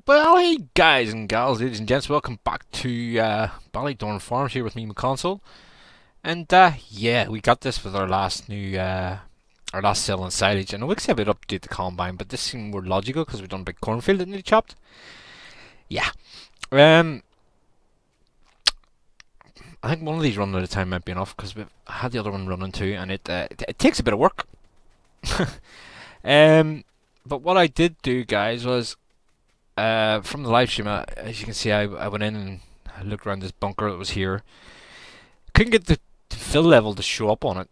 Well, hey guys and gals, ladies and gents, welcome back to Ballydorn Farms here with me, McConsole. And yeah, we got this with our last our last sale on silage. And I would say we'd update the combine, but this seemed more logical because we've done a big cornfield that needed chopped. Yeah. Um, I think one of these running at a time might be enough because we've had the other one running too, and it takes a bit of work. um, but what I did do, guys, was from the live stream, as you can see, I went in and I looked around this bunker that was here. Couldn't get the fill level to show up on it.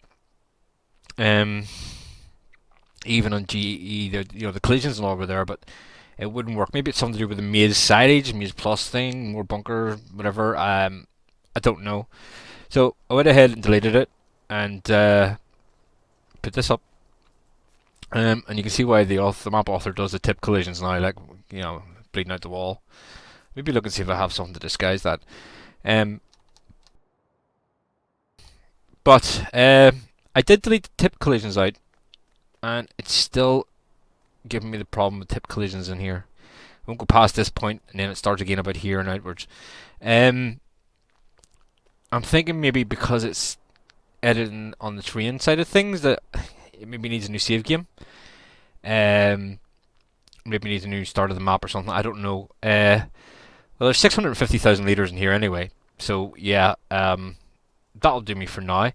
Um, Even on GE, the collisions and all were there, but it wouldn't work. Maybe it's something to do with the Maze silage, Maze Plus thing, more bunker, whatever. I don't know. So I went ahead and deleted it and put this up. And you can see why the map author does the tip collisions now, like bleeding out the wall. Maybe look and see if I have something to disguise that. Um, but I did delete the tip collisions out, and it's still giving me the problem with tip collisions in here. I won't go past this point, and then it starts again about here and outwards. I'm thinking maybe because it's editing on the terrain side of things that it maybe needs a new save game. Maybe needs a new start of the map or something. I don't know. Well, there's 650,000 liters in here anyway, so yeah, that'll do me for now. I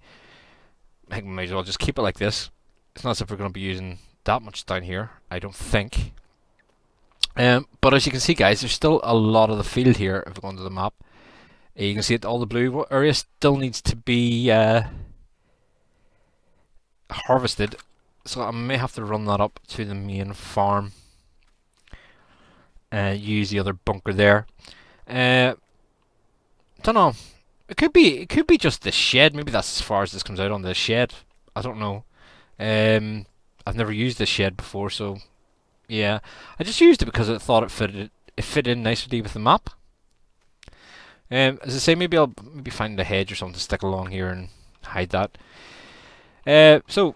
think we might as well just keep it like this. It's not as if we're going to be using that much down here, I don't think. But as you can see, guys, there's still a lot of the field here. If we go onto the map, you can see that all the blue area still needs to be harvested. So I may have to run that up to the main farm and use the other bunker there. Don't know. It could be just the shed. Maybe that's as far as this comes out on the shed. I don't know. I've never used this shed before, so yeah. I just used it because I thought it fit in nicely with the map. As I say, maybe I'll find a hedge or something to stick along here and hide that. So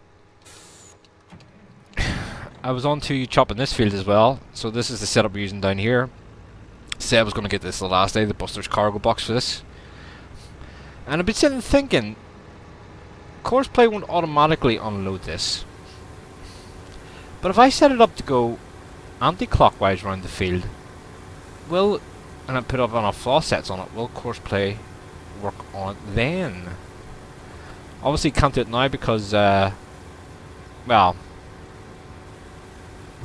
I was on to chopping this field as well. So this is the setup we're using down here. Said I was going to get this the last day, the Buster's cargo box for this. And I've been sitting thinking, Courseplay won't automatically unload this. But if I set it up to go anti-clockwise around the field, and I put up enough offsets on it, will Courseplay work on it then? Obviously can't do it now because, well,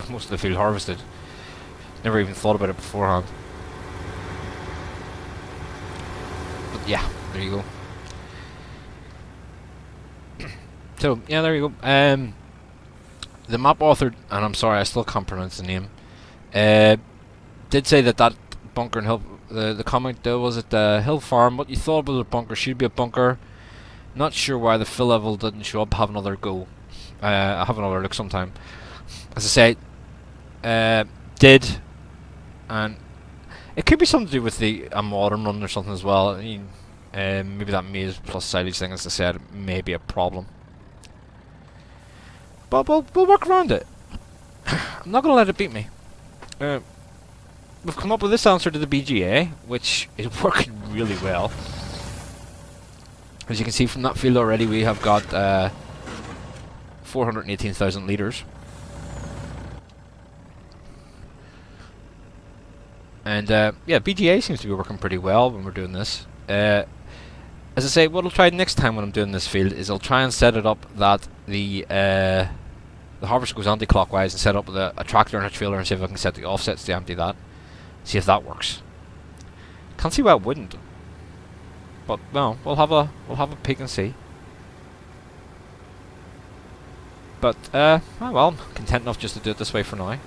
most of the field harvested. Never even thought about it beforehand. But yeah, there you go. So yeah, there you go. The map author, and I'm sorry, I still can't pronounce the name, did say that bunker in Hill, the comment was at Hill Farm. What you thought was a bunker should be a bunker. Not sure why the fill level didn't show up. Have another go. I'll have another look sometime. As I say, did, and it could be something to do with a modern run or something as well. I mean, maybe that Maze Plus silage thing, as I said, may be a problem. But we'll work around it. I'm not going to let it beat me. We've come up with this answer to the BGA, which is working really well. As you can see from that field already, we have got 418,000 litres. And yeah, BGA seems to be working pretty well when we're doing this. As I say, what I'll try next time when I'm doing this field is I'll try and set it up that the harvester goes anti-clockwise and set up with a tractor and a trailer and see if I can set the offsets to empty that. See if that works. Can't see why it wouldn't. But well, we'll have a peek and see. But oh well, I'm content enough just to do it this way for now.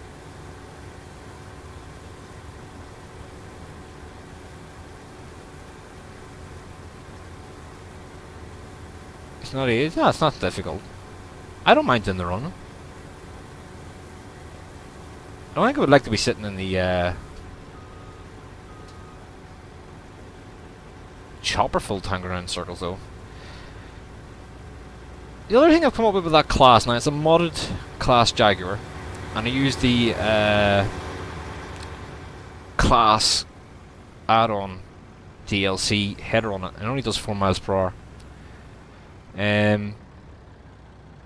It's not easy. No, it's not difficult. I don't mind doing the run. I don't think I would like to be sitting in the chopper full tank around circles though. The other thing I've come up with that class, now it's a modded class Jaguar, and I use the class add-on DLC header on it. It only does 4 miles per hour.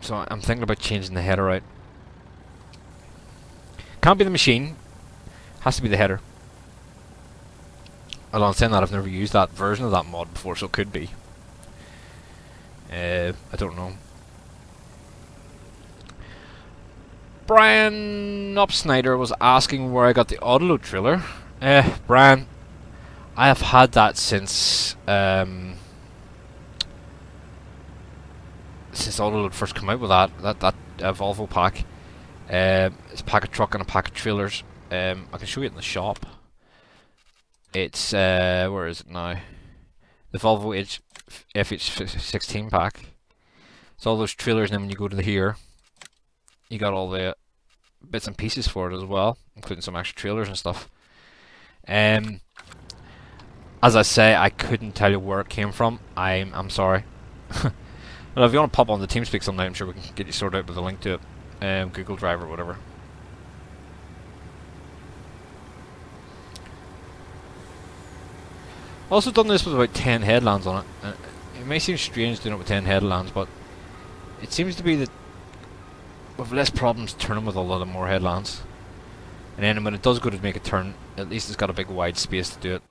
So I'm thinking about changing the header out. Can't be the machine. Has to be the header. Although I'm saying that I've never used that version of that mod before, so it could be. I don't know. Brian Upsnyder was asking where I got the autoload trailer. Brian, I have had that since autoload first came out with that Volvo pack. It's a pack of truck and a pack of trailers. I can show you it in the shop. It's where is it now? The Volvo FS19 pack. It's all those trailers, and then when you go to the here, you got all the bits and pieces for it as well, including some extra trailers and stuff. As I say, I couldn't tell you where it came from. I'm sorry. Well, if you want to pop on the TeamSpeak sometime, I'm sure we can get you sorted out with a link to it, Google Drive or whatever. Also done this with about 10 headlands on it. It may seem strange doing it with 10 headlands, but it seems to be that with less problems turning with a lot of more headlands. And then when it does go to make a turn, at least it's got a big wide space to do it.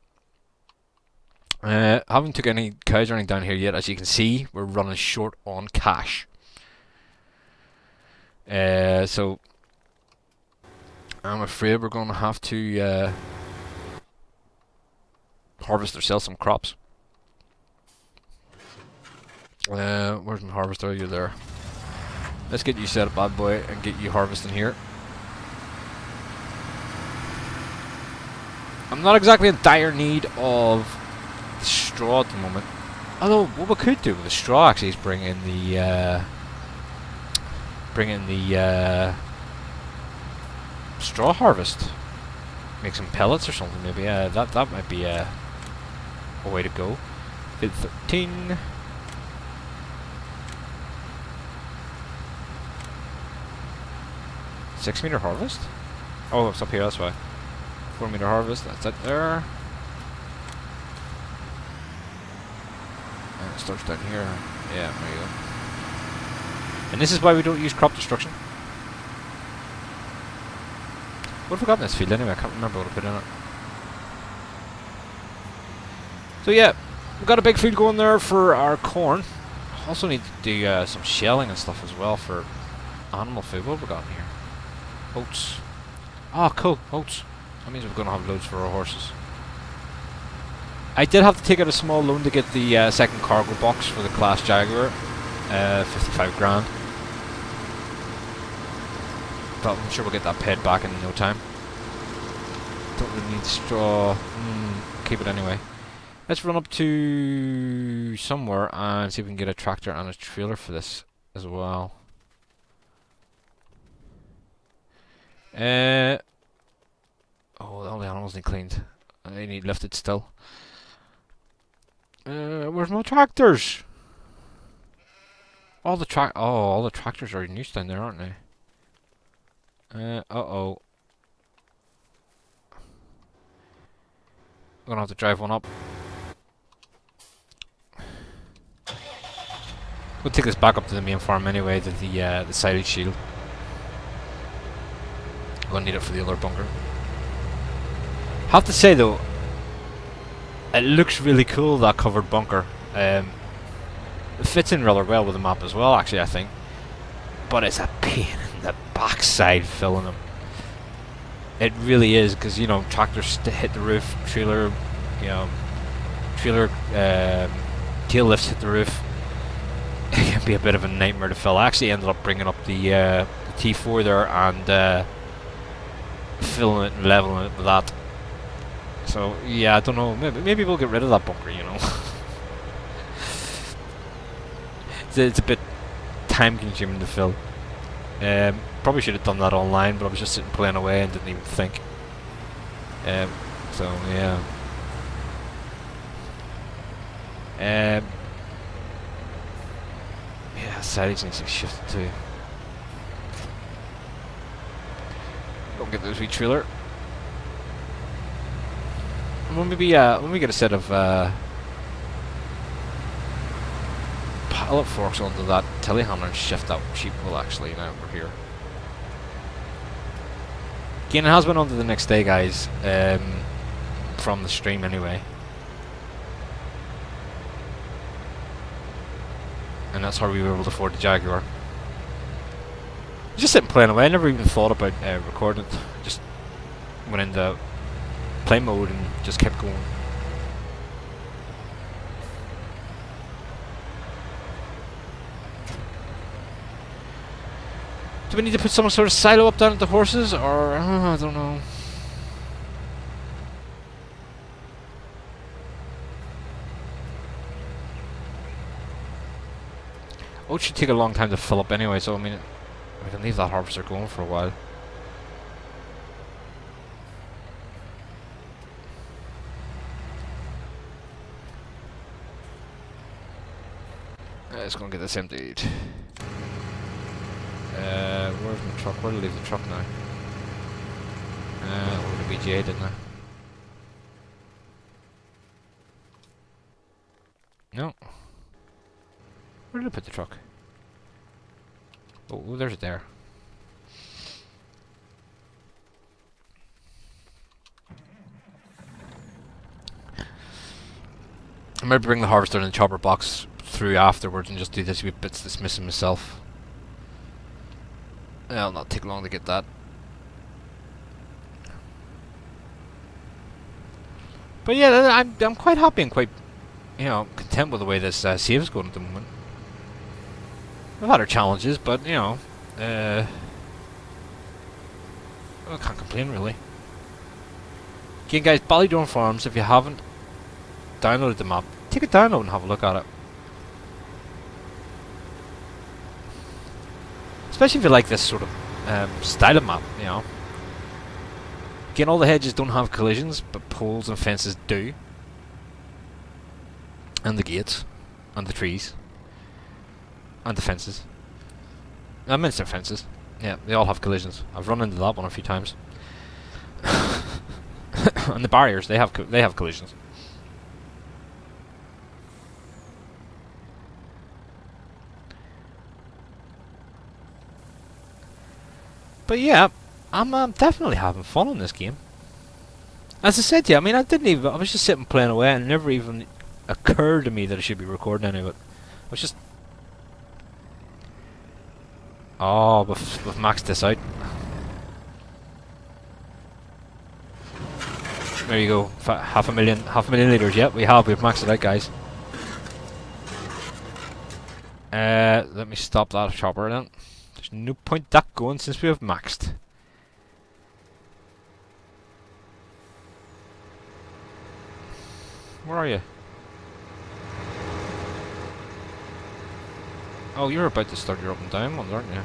Haven't took any cows or anything down here yet. As you can see, we're running short on cash. So I'm afraid we're going to have to harvest or sell some crops. Where's my harvester? You're there. Let's get you set up, bad boy, and get you harvesting here. I'm not exactly in dire need of the straw at the moment. Although what we could do with the straw actually is bring in the straw harvest. Make some pellets or something maybe. That might be a way to go. Bid 13. Six-meter harvest? Oh, it's up here, that's why. 4-meter harvest, that's it there. And it starts down here. Yeah, there you go. And this is why we don't use crop destruction. What have we got in this field anyway? I can't remember what I put in it. So yeah, we've got a big field going there for our corn. Also need to do some shelling and stuff as well for animal food. What have we got in here? Oats. Ah, cool, oats. That means we're going to have loads for our horses. I did have to take out a small loan to get the second cargo box for the Class Jaguar. 55 grand. But I'm sure we'll get that paid back in no time. Don't really need straw. Keep it anyway. Let's run up to somewhere and see if we can get a tractor and a trailer for this as well. Oh, all the animals need cleaned. They need lifted still. Where's my tractors? All the tractors are in use down there, aren't they? Uh-oh. I'm gonna have to drive one up. We'll take this back up to the main farm anyway, to the silage shield. I'm gonna need it for the other bunker. Have to say though, it looks really cool, that covered bunker. It fits in rather well with the map as well, actually, I think. But it's a pain in the backside filling them. It really is, because you know, tractors hit the roof, trailer tail lifts hit the roof. It can be a bit of a nightmare to fill. I actually ended up bringing up the T4 there and filling it and leveling it with that. So yeah, I don't know. Maybe we'll get rid of that bunker. You know, it's a bit time-consuming to fill. Probably should have done that online, but I was just sitting playing away and didn't even think. So yeah. Yeah, silage needs to be shifted too. Go get this wee trailer. when we get a set of pallet forks onto that telehandler and shift that sheep will actually now we're here. Again, it has been on to the next day, guys, from the stream anyway. And that's how we were able to afford the Jaguar. Just sitting playing away, I never even thought about recording it. Just went into play mode and just kept going. Do we need to put some sort of silo up down at the horses, or I don't know. Oh, it should take a long time to fill up anyway, so I mean, we can leave that harvester going for a while. Let's go and get this emptied. Where's my truck? Where did I leave the truck now? Over the BGA, didn't I? No. Where did I put the truck? Oh, there's it there. I might bring the harvester and the chopper box through afterwards and just do this wee bits that's missing myself. It'll not take long to get that. But yeah, I'm quite happy and quite, you know, content with the way this save is going at the moment. We've had our challenges, but you know, I can't complain really. Again, guys, Ballydorn Farms. If you haven't downloaded the map, take a download and have a look at it. Especially if you like this sort of style of map, you know. Again, all the hedges don't have collisions, but poles and fences do. And the gates. And the trees. And the fences. I meant their fences. Yeah, they all have collisions. I've run into that one a few times. And the barriers, they have collisions. But yeah, I'm definitely having fun in this game. As I said to you, I mean, I was just sitting playing away and it never even occurred to me that I should be recording any of it. I was just... Oh, we've maxed this out. There you go, half a million litres. Yep, we've maxed it out, guys. Let me stop that chopper then. There's no point that going since we have maxed. Where are you? Oh, you're about to start your up and down ones, aren't you?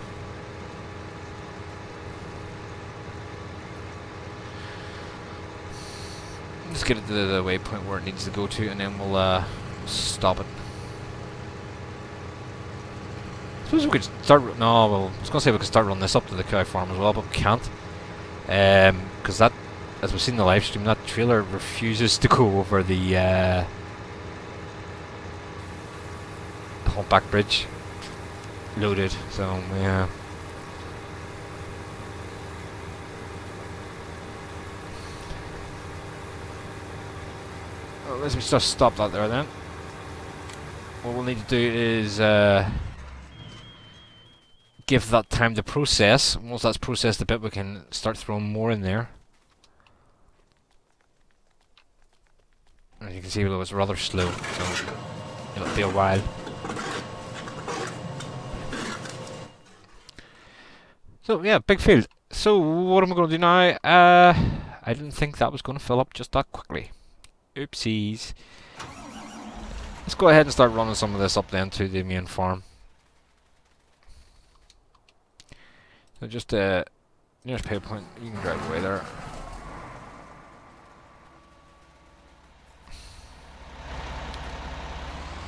Let's get it to the waypoint where it needs to go to, and then we'll stop it. I suppose we could start. No, well, I was going to say we could start running this up to the cow farm as well, but we can't. Because that, as we've seen in the live stream, that trailer refuses to go over the humpback bridge loaded. So yeah. Well, let's just stop that there then. What we'll need to do is give that time to process. Once that's processed a bit, we can start throwing more in there. As you can see, it was rather slow, so it'll be a while. So yeah, big field. So what am I going to do now? I didn't think that was going to fill up just that quickly. Oopsies. Let's go ahead and start running some of this up then to the main farm. So just nearest pay point, you can drive away there.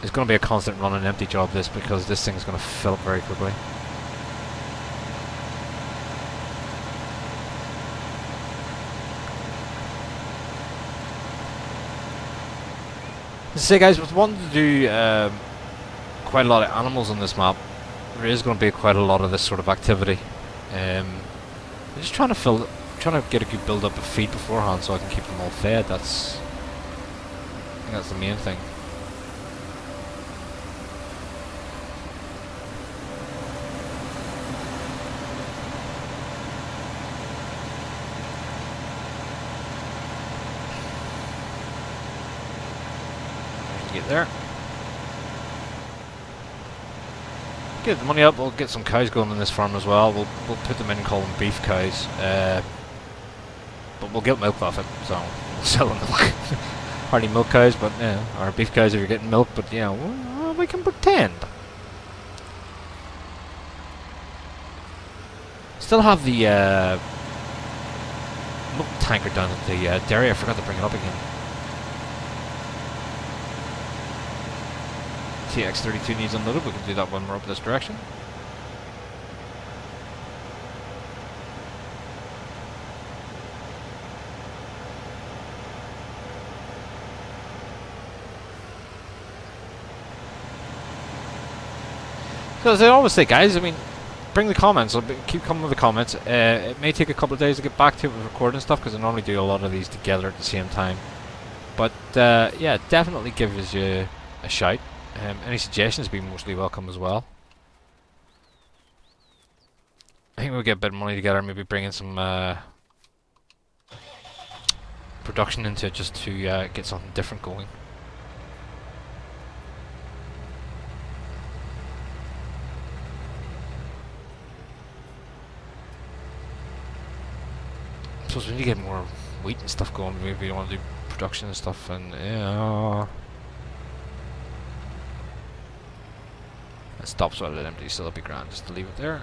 It's going to be a constant run and empty job this, because this thing's going to fill up very quickly. So guys, with wanting to do quite a lot of animals on this map, there is going to be quite a lot of this sort of activity. I'm just trying to get a good build up of feed beforehand so I can keep them all fed. I think that's the main thing. Get there. Get the money up. We'll get some cows going in this farm as well. We'll put them in and call them beef cows. But we'll get milk off it, so we'll sell them milk. Hardly milk cows, but or beef cows if you're getting milk. But we can pretend. Still have the milk tanker down at the dairy. I forgot to bring it up again. TX32 needs unloaded. We can do that when we're up this direction. So as I always say, guys, I mean, bring the comments. Keep coming with the comments. It may take a couple of days to get back to it with recording stuff because I normally do a lot of these together at the same time. But yeah, definitely give us a shout. Any suggestions be mostly welcome as well. I think we'll get a bit of money together, maybe bring in some production into it just to get something different going. I suppose we need to get more wheat and stuff going. Maybe we want to do production and stuff, and yeah. It stops while it's empty, so it'll be grand just to leave it there.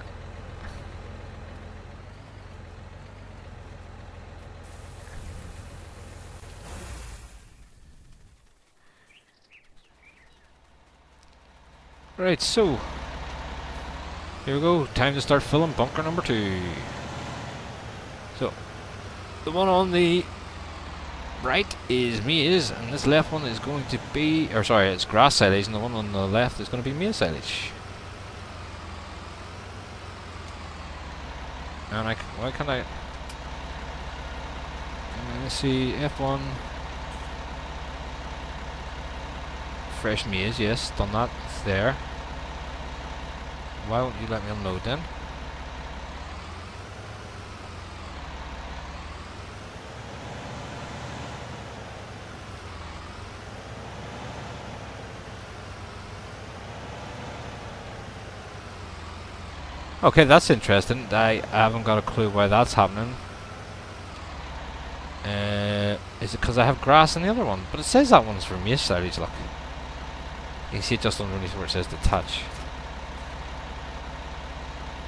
Right, so here we go. Time to start filling bunker number 2. So the one on the right is maize, and this left one is going to be, or sorry, it's grass silage, and the one on the left is going to be maize silage. And why can't I? Let's see, F1. Fresh maize, yes, done that. It's there. Why won't you let me unload then? Okay, that's interesting. I haven't got a clue why that's happening. Is it because I have grass in the other one? But it says that one's for maize silage, look. You can see it just underneath where it says detach.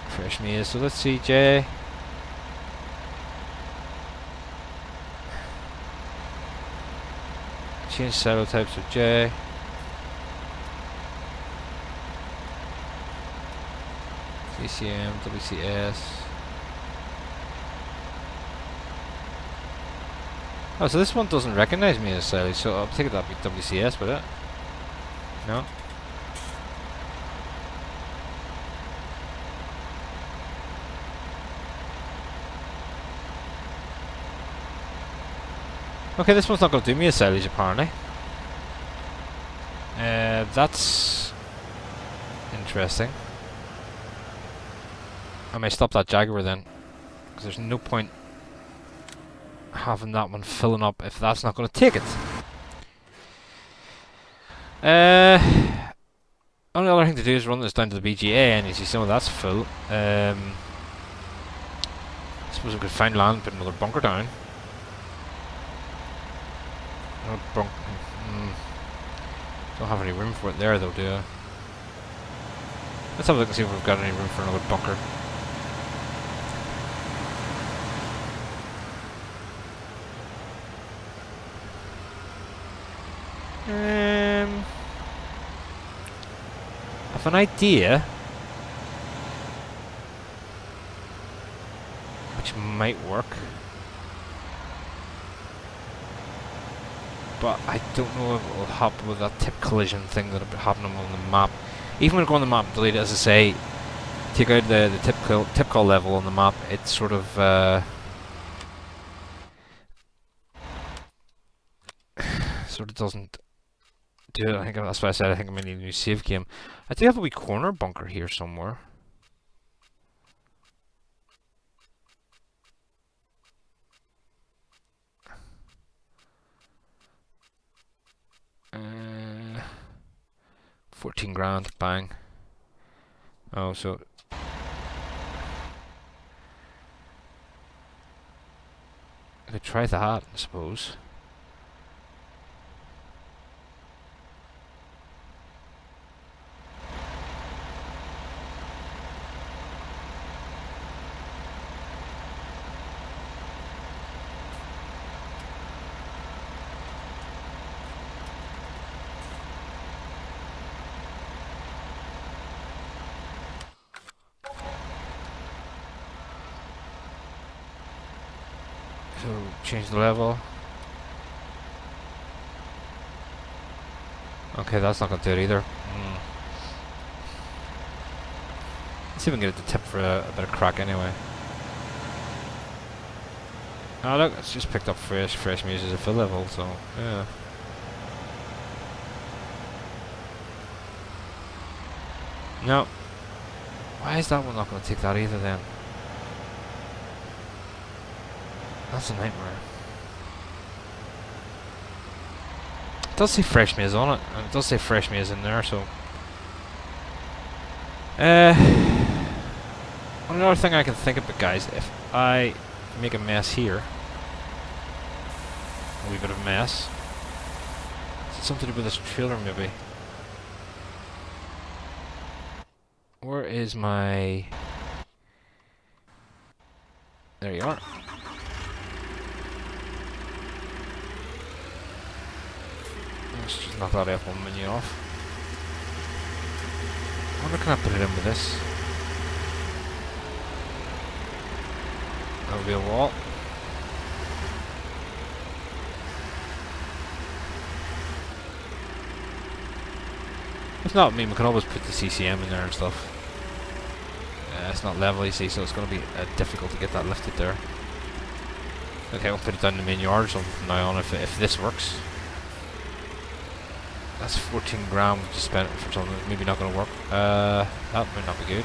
Fresh maize, so let's see, J. Change silo types of J. CCM, WCS. Oh, so this one doesn't recognize me as silage, so I'll take it that'll be WCS, would it? No? Okay, this one's not going to do me as silage, apparently. That's interesting. I may stop that Jaguar then, because there's no point having that one filling up if that's not going to take it. Only other thing to do is run this down to the BGA, and you see some of that's full. I suppose we could find land and put another bunker down. Don't have any room for it there though, do I? Let's have a look and see if we've got any room for another bunker. I have an idea which might work. but I don't know if it will happen with that tip collision thing that'll be happening on the map. Even when I go on the map and delete it, as I say, take out the tip call level on the map, it sort of doesn't do it. I think that's why I said I think I'm going to need a new save game. I do have a wee corner bunker here somewhere. Uh, 14 grand, bang. Oh, so I could try that, I suppose. So change the level. Okay, that's not gonna do it either. Let's see if we can get it to tip for a bit of crack anyway. Oh look, it's just picked up fresh music at fill level, so yeah. No. Why is that one not gonna take that either then? That's a nightmare. It does say fresh maize on it, and it does say fresh maize in there, so... Another thing I can think about, guys, if I make a mess here, a wee bit of a mess, it's something to do with this trailer maybe. Where is my... There you are. Let's just knock that F1 menu off. I wonder, can I put it in with this? That'll be a wall. If not, I mean, we can always put the CCM in there and stuff. It's not level, you see, so it's going to be difficult to get that lifted there. Okay, we'll put it down in the main yard from now on if this works. That's 14 grand we just spent for something that's maybe not going to work. That might not be good.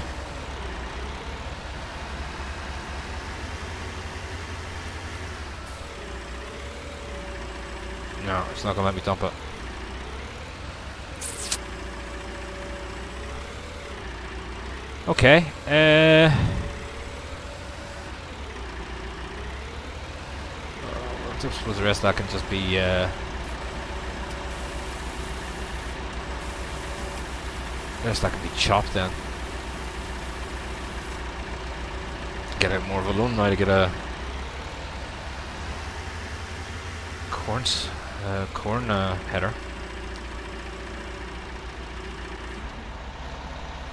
No, it's not going to let me dump it. Okay, I suppose the rest of that can just be, the rest of that can be chopped then. Get out more of a loan now to get a corn header.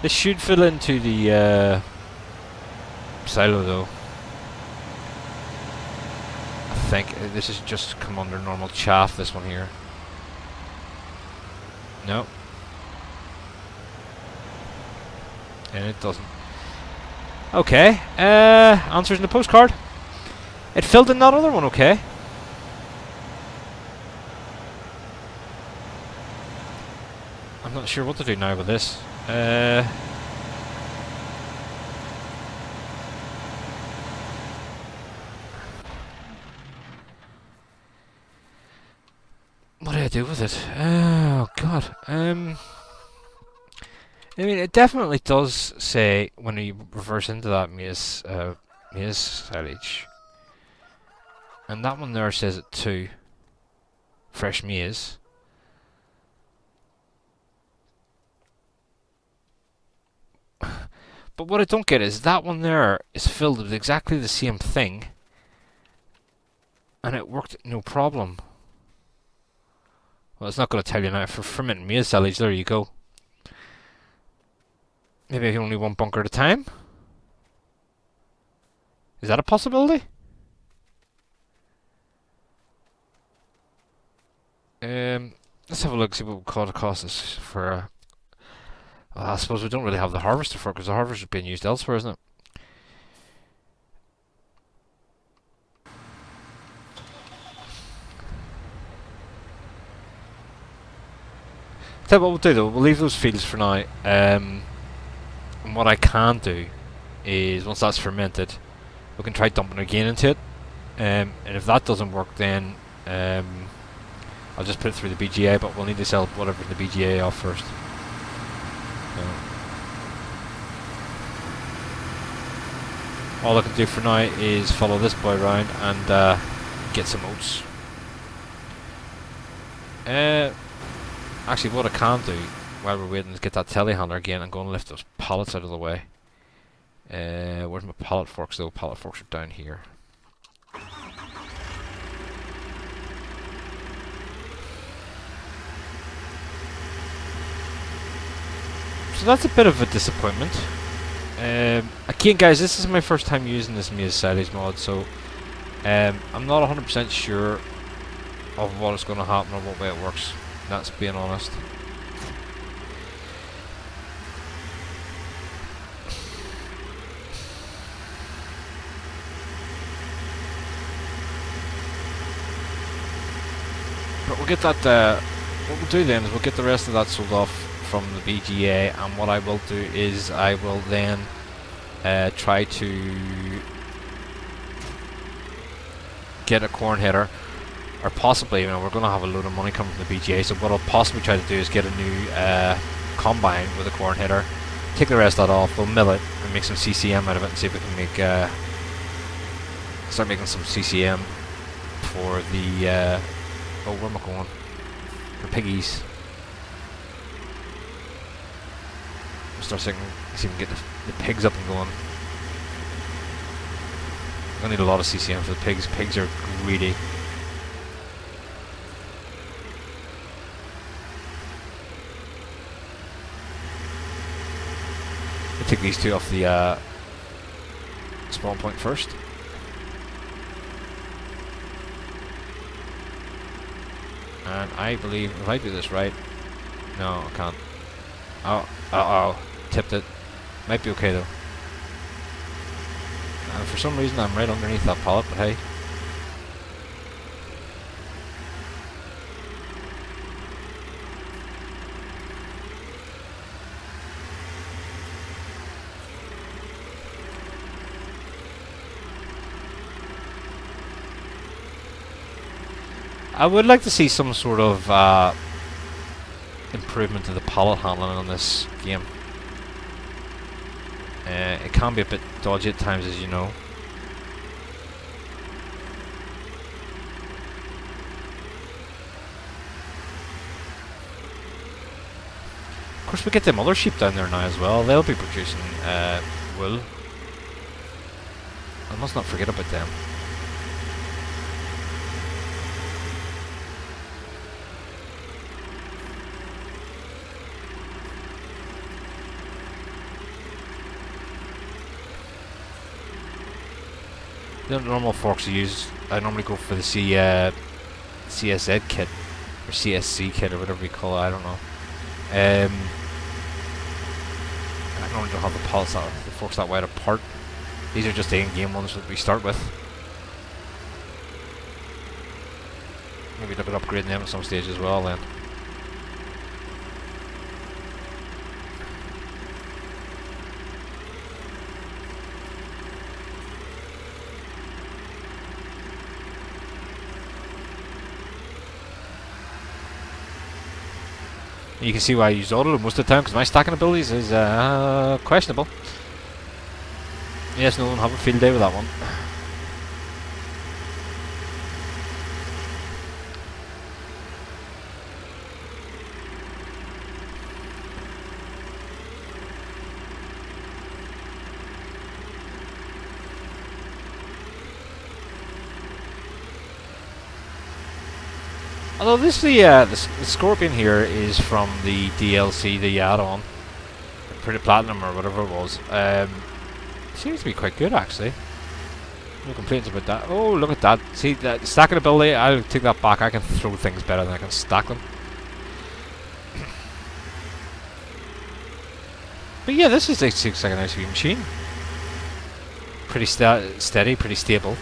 This should fill into the silo though. I think this is just come under normal chaff, this one here. No. And it doesn't. Okay, answers in the postcard. It filled in that other one, okay. I'm not sure what to do now with this. What do I do with it? Oh god. I mean, it definitely does say when you reverse into that maize silage, and that one there says it too. Fresh maize. But what I don't get is that one there is filled with exactly the same thing, and it worked no problem. Well, it's not going to tell you now. For fermented maize silage, there you go. Maybe I can only one bunker at a time? Is that a possibility? Let's have a look, see what it costs us for. I suppose we don't really have the harvester for it because the harvester is being used elsewhere, isn't it? Tell you what we'll do though, we'll leave those fields for now. And what I can do is once that's fermented, we can try dumping again into it. And if that doesn't work, then I'll just put it through the BGA, but we'll need to sell whatever the BGA off first. All I can do for now is follow this boy around and get some oats. Actually, what I can do while we're waiting is get that telehandler again and go and lift those pallets out of the way. Where's my pallet forks though? Pallet forks are down here. So that's a bit of a disappointment. Again guys, this is my first time using this Miaceles mod, so I'm not 100% sure of what is going to happen or what way it works. That's being honest. But we'll get that, what we'll do then is we'll get the rest of that sold off from the BGA, and what I will do is I will then try to get a corn header, or possibly, you know, we're going to have a load of money coming from the BGA, so what I'll possibly try to do is get a new combine with a corn header, take the rest of that off, we'll mill it and make some CCM out of it and see if we can make start making some CCM for the oh, where am I going? For piggies. We'll start see if we can get the pigs up and going. I'm gonna need a lot of CCM for the pigs. Pigs are greedy. We'll take these two off the spawn point first. And I believe if I do this right, no, I can't. Oh, tipped it. Might be okay though. And for some reason I'm right underneath that pallet, but hey. I would like to see some sort of improvement to the pallet handling on this game. It can be a bit dodgy at times, as you know. Of course, we get them other sheep down there now as well. They'll be producing wool. I must not forget about them. The normal forks I use, I normally go for the CSZ kit, or CSC kit, or whatever you call it, I don't know. I normally don't have the pallets, the forks that wide apart. These are just the in-game ones that we start with. Maybe look at upgrading them at some stage as well then. You can see why I use auto most of the time, because my stacking abilities is questionable. Yes, no one have a field day with that one. Although this the Scorpion here is from the DLC, the add-on, Pretty Platinum or whatever it was. Seems to be quite good actually. No complaints about that. Oh, look at that. See, that stacking ability, I'll take that back. I can throw things better than I can stack them. But yeah, this is looks like a nice wee machine. Pretty steady, pretty stable.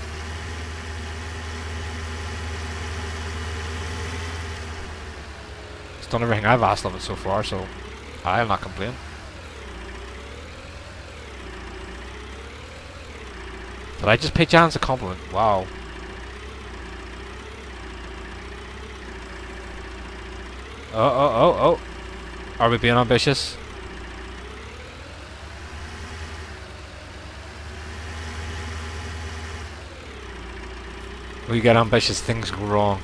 It's done everything I've asked of it so far, so I'll not complain. Did I just pay Jans a compliment? Wow. Oh. Are we being ambitious? We get ambitious, things go wrong.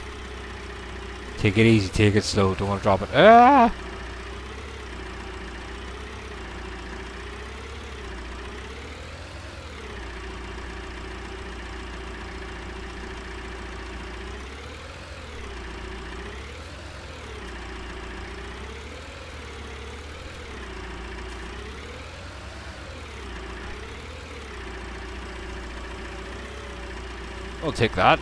Take it easy, take it slow, don't want to drop it. Ah! We'll take that.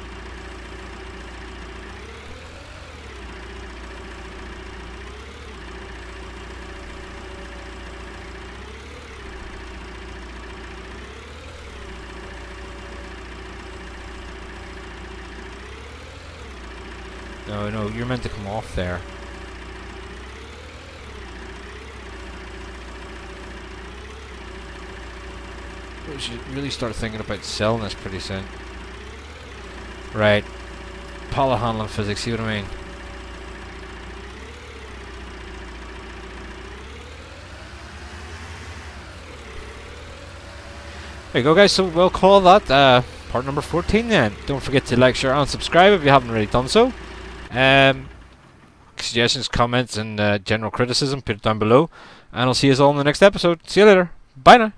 No, you're meant to come off there. We should really start thinking about selling this pretty soon. Right. Pallet handling physics, see what I mean? There you go, guys, so we'll call that part number 14 then. Don't forget to like, share and subscribe if you haven't already done so. Suggestions, comments and general criticism, put it down below. And I'll see you all in the next episode. See you later. Bye now.